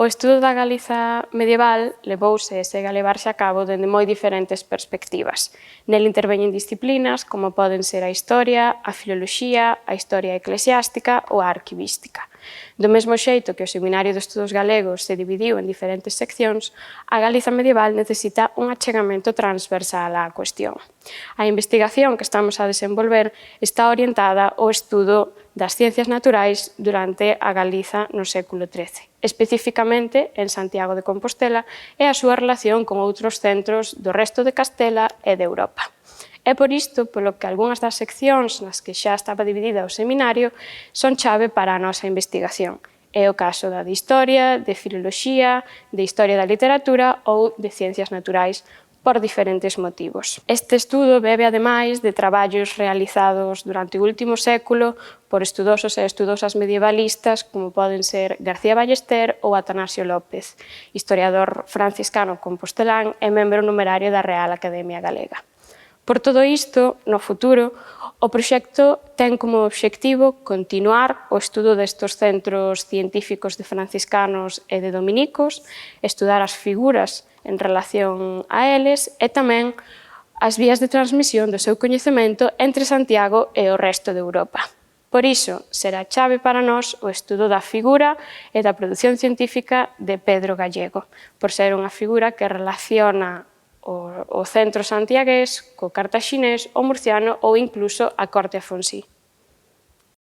O estudo da Galiza medieval levouse e segue a levarse a cabo dende moi diferentes perspectivas. Nel interveñen disciplinas como poden ser a historia, a filoloxía, a historia eclesiástica ou a arquivística. Do mesmo xeito que o Seminario de Estudos Galegos se dividiu en diferentes seccións, a Galiza medieval necesita un achegamento transversal á cuestión. A investigación que estamos a desenvolver está orientada ao estudo das ciencias naturais durante a Galiza no século XIII, especificamente en Santiago de Compostela e a súa relación con outros centros do resto de Castela e de Europa. É por isto polo que algunhas das seccións nas que xa estaba dividida o seminario son chave para a nosa investigación. É o caso da de Historia, de Filoloxía, de Historia da Literatura ou de Ciencias Naturais, por diferentes motivos. Este estudo bebe, ademais, de traballos realizados durante o último século por estudosos e estudosas medievalistas como poden ser García Ballester ou Atanasio López, historiador franciscano compostelán e membro numerario da Real Academia Galega. Por todo isto, no futuro, o proxecto ten como obxectivo continuar o estudo destes centros científicos de franciscanos e de dominicos, estudar as figuras en relación a eles e tamén as vías de transmisión do seu coñecemento entre Santiago e o resto de Europa. Por iso, será chave para nós o estudo da figura e da produción científica de Pedro Gallego, por ser unha figura que relaciona o centro santiagués co cartaxinés, o murciano ou incluso a corte afonsí.